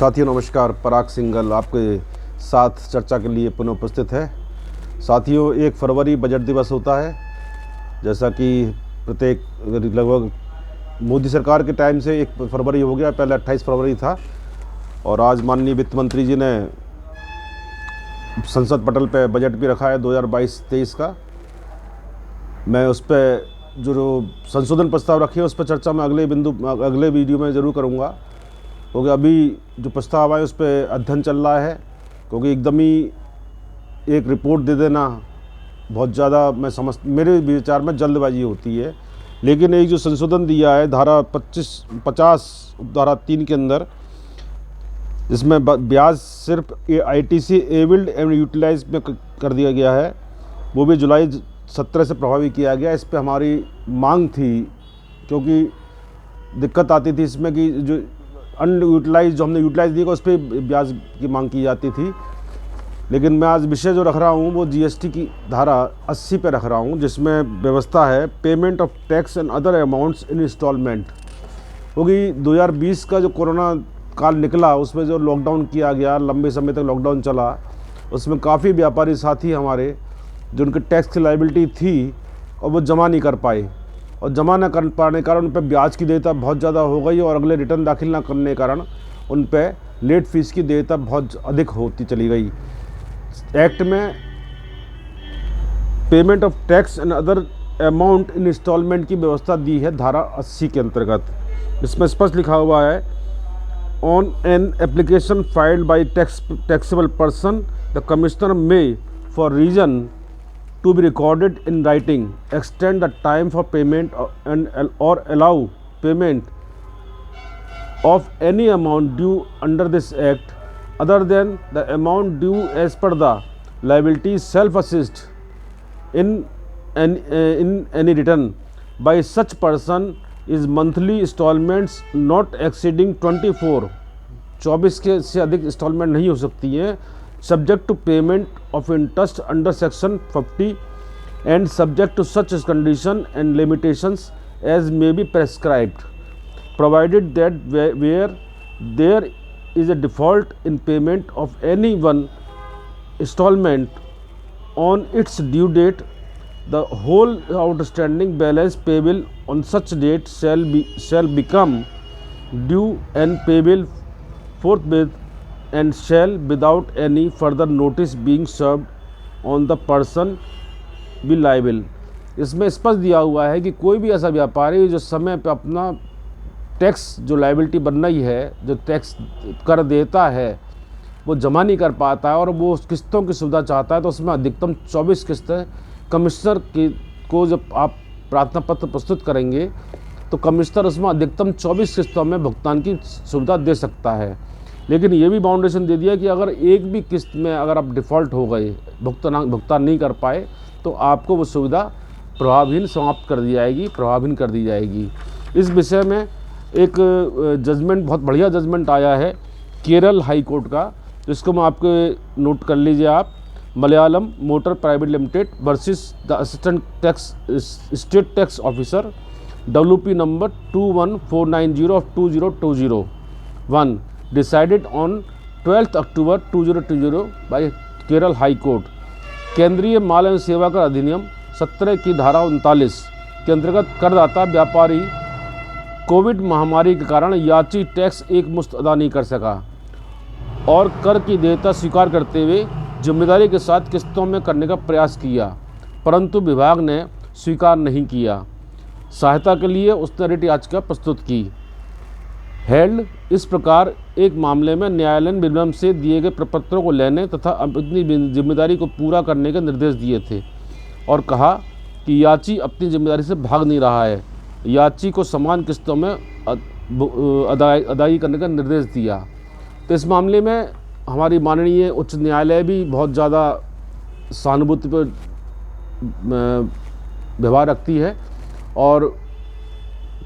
साथियों नमस्कार। पराग सिंघल आपके साथ चर्चा के लिए पुनः उपस्थित है। साथियों 1 फरवरी बजट दिवस होता है। जैसा कि प्रत्येक लगभग मोदी सरकार के टाइम से 1 फरवरी हो गया, पहले 28 फरवरी था। और आज माननीय वित्त मंत्री जी ने संसद पटल पे बजट भी रखा है 2022-23 का। मैं उस पर जो संशोधन प्रस्ताव रखे हैं उस पर चर्चा मैं अगले वीडियो में ज़रूर करूँगा, क्योंकि अभी जो प्रस्ताव आए उस पर अध्ययन चल रहा है। क्योंकि एकदम ही एक रिपोर्ट दे देना बहुत ज़्यादा मेरे विचार में जल्दबाजी होती है। लेकिन एक जो संशोधन दिया है धारा 50 धारा 3 के अंदर, जिसमें ब्याज सिर्फ ITC एबल्ड एंड यूटिलाइज में कर दिया गया है, वो भी जुलाई 17 से प्रभावी किया गया। इस पर हमारी मांग थी, क्योंकि दिक्कत आती थी इसमें कि जो अनयूटिलाइज जो हमने यूटिलाइज दिया उस पर ब्याज की मांग की जाती थी। लेकिन मैं आज विषय जो रख रहा हूँ वो GST की धारा 80 पे रख रहा हूँ, जिसमें व्यवस्था है payment of tax and other amounts in installment. क्योंकि 2020 का जो कोरोना काल निकला उसमें जो लॉकडाउन किया गया, लंबे समय तक लॉकडाउन चला, उसमें काफ़ी व्यापारी साथी हमारे जो उनके टैक्स की लायबिलिटी थी और वो जमा नहीं कर पाए, और जमा न कर पाने के कारण उन पर ब्याज की देयता बहुत ज़्यादा हो गई, और अगले रिटर्न दाखिल ना करने के कारण उन पर लेट फीस की देयता बहुत अधिक होती चली गई। एक्ट में payment of tax and other amount in installment की व्यवस्था दी है धारा 80 के अंतर्गत। इसमें स्पष्ट लिखा हुआ है, on an application filed by taxable person the commissioner may for reason to be recorded in writing extend the time for payment or allow payment of any amount due under this act other than the amount due as per the liability self assist in any return by such person is monthly installments not exceeding 24 के से अधिक instalment नहीं हो सकती हैं, subject to payment of interest under section 50 and subject to such condition and limitations as may be prescribed, provided that where there is a default in payment of any one installment on its due date, the whole outstanding balance payable on such date shall become due and payable forthwith and shall without any further notice being served on the person be liable। इसमें स्पष्ट दिया हुआ है कि कोई भी ऐसा व्यापारी जो समय पे अपना टैक्स जो लायबिलिटी बन रही है, जो टैक्स कर देता है, वो जमा नहीं कर पाता है और वो किस्तों की सुविधा चाहता है, तो उसमें अधिकतम 24 किस्तें कमिश्नर को जब आप प्रार्थना पत्र प्रस्तुत करेंगे तो कमिश्नर उसमें अधिकतम 24 किस्तों में भुगतान की सुविधा दे सकता है। लेकिन ये भी बाउंडेशन दे दिया कि अगर एक भी किस्त में अगर आप डिफ़ॉल्ट हो गए, भुगतान नहीं कर पाए, तो आपको वो सुविधा प्रभावहीन कर दी जाएगी। इस विषय में एक जजमेंट, बहुत बढ़िया जजमेंट आया है केरल हाई कोर्ट का, जिसको मैं आपके नोट कर लीजिए आप। Malayalam motor private limited versus the assistant tax state tax officer WP number 21490 of 2020-1 decided on 12 October 2020 by Kerala high court. केंद्रीय माल एवं सेवा कर अधिनियम 17 की धारा 39 के अंतर्गत करदाता व्यापारी कोविड महामारी के कारण याची टैक्स एक मुश्त अदा नहीं कर सका और कर की देयता स्वीकार करते हुए जिम्मेदारी के साथ किस्तों में करने का प्रयास किया, परंतु विभाग ने स्वीकार नहीं किया। सहायता के लिए उसने रिट याचिका प्रस्तुत की। हेल्ड इस प्रकार एक मामले में न्यायालय ने विलंब से दिए गए प्रपत्रों को लेने तथा अपनी जिम्मेदारी को पूरा करने के निर्देश दिए थे और कहा कि याची अपनी जिम्मेदारी से भाग नहीं रहा है, याची को समान किस्तों में अदायगी करने का निर्देश दिया। तो इस मामले में हमारी माननीय उच्च न्यायालय भी बहुत ज़्यादा सहानुभूति पर व्यवहार रखती है, और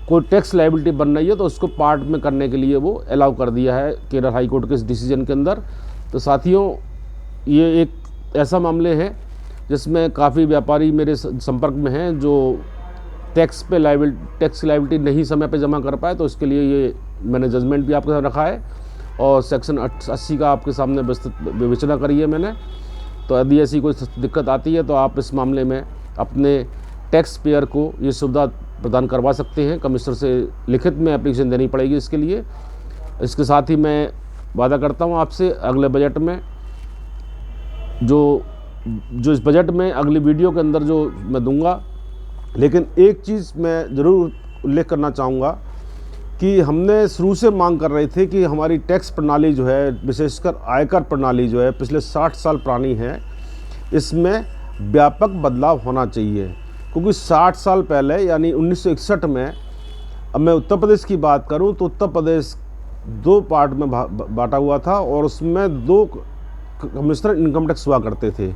कोई टैक्स लायबिलिटी बन रही है तो उसको पार्ट में करने के लिए वो अलाउ कर दिया है केरल हाई कोर्ट के इस डिसीजन के अंदर। तो साथियों, ये एक ऐसा मामले है जिसमें काफ़ी व्यापारी मेरे संपर्क में हैं जो टैक्स लायबिलिटी नहीं समय पे जमा कर पाए, तो इसके लिए ये मैंने जजमेंट भी आपके साथ रखा है। और सेक्शन 80 का आपके सामने विस्तृत विवेचना करी है मैंने। तो यदि ऐसी कोई दिक्कत आती है तो आप इस मामले में अपने टैक्स पेयर को ये सुविधा प्रदान करवा सकते हैं। कमिश्नर से लिखित में एप्लीकेशन देनी पड़ेगी इसके लिए। इसके साथ ही मैं वादा करता हूँ आपसे अगले बजट में जो इस बजट में अगली वीडियो के अंदर जो मैं दूंगा, लेकिन एक चीज़ मैं ज़रूर उल्लेख करना चाहूँगा कि हमने शुरू से मांग कर रहे थे कि हमारी टैक्स प्रणाली जो है, विशेषकर आयकर प्रणाली जो है पिछले 60 साल पुरानी है, इसमें व्यापक बदलाव होना चाहिए। क्योंकि 60 साल पहले यानी 1961 में, अब मैं उत्तर प्रदेश की बात करूं तो उत्तर प्रदेश 2 पार्ट में बांटा हुआ था और उसमें 2 कमिश्नर इनकम टैक्स हुआ करते थे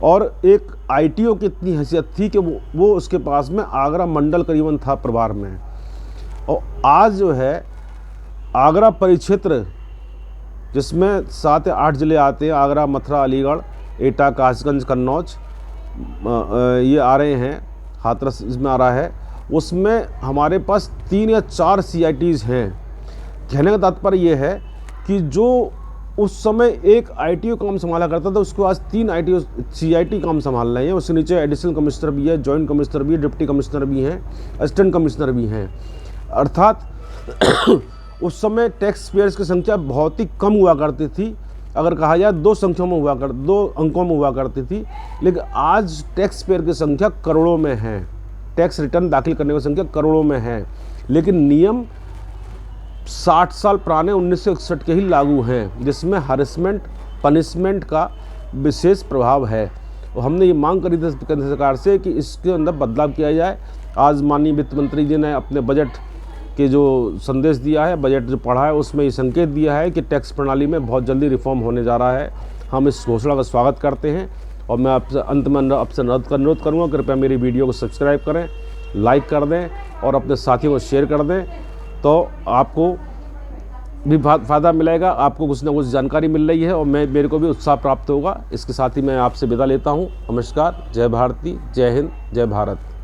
और एक आईटीओ की इतनी हैसियत थी कि वो उसके पास में आगरा मंडल करीबन था प्रभार में। और आज जो है आगरा परिक्षेत्र जिसमें 7 या 8 ज़िले आते हैं, आगरा, मथुरा, अलीगढ़, एटा, कासगंज, कन्नौज ये आ रहे हैं, हाथरस इसमें आ रहा है, उसमें हमारे पास 3 या 4 CITs हैं। कहने का तात्पर्य ये है कि जो उस समय एक ITO काम संभाला करता था उसको आज 3 CIT काम संभाल रहे हैं। उसके नीचे एडिशनल कमिश्नर भी है, जॉइंट कमिश्नर भी है, डिप्टी कमिश्नर भी हैं, असिस्टेंट कमिश्नर भी हैं। अर्थात उस समय टैक्स पेयर्स की संख्या बहुत ही कम हुआ करती थी, अगर कहा जाए 2 अंकों में हुआ करती थी। लेकिन आज टैक्स पेयर की संख्या करोड़ों में है, टैक्स रिटर्न दाखिल करने की संख्या करोड़ों में है, लेकिन नियम 60 साल पुराने 1961 के ही लागू हैं, जिसमें हरेसमेंट पनिशमेंट का विशेष प्रभाव है। और हमने ये मांग करी थी केंद्र सरकार से कि इसके अंदर बदलाव किया जाए। आज माननीय वित्त मंत्री जी ने अपने बजट के जो संदेश दिया है, बजट जो पढ़ा है, उसमें ये संकेत दिया है कि टैक्स प्रणाली में बहुत जल्दी रिफॉर्म होने जा रहा है। हम इस घोषणा का स्वागत करते हैं और मैं आपसे अंत में आपसे अनुरोध करूँगा, कृपया मेरी वीडियो को सब्सक्राइब करें, लाइक कर दें और अपने साथियों को शेयर कर दें, तो आपको भी फ़ायदा मिलेगा, आपको कुछ ना कुछ जानकारी मिल रही है और मेरे को भी उत्साह प्राप्त होगा। इसके साथ ही मैं आपसे विदा लेता हूँ। नमस्कार, जय भारती, जय हिंद, जय भारत।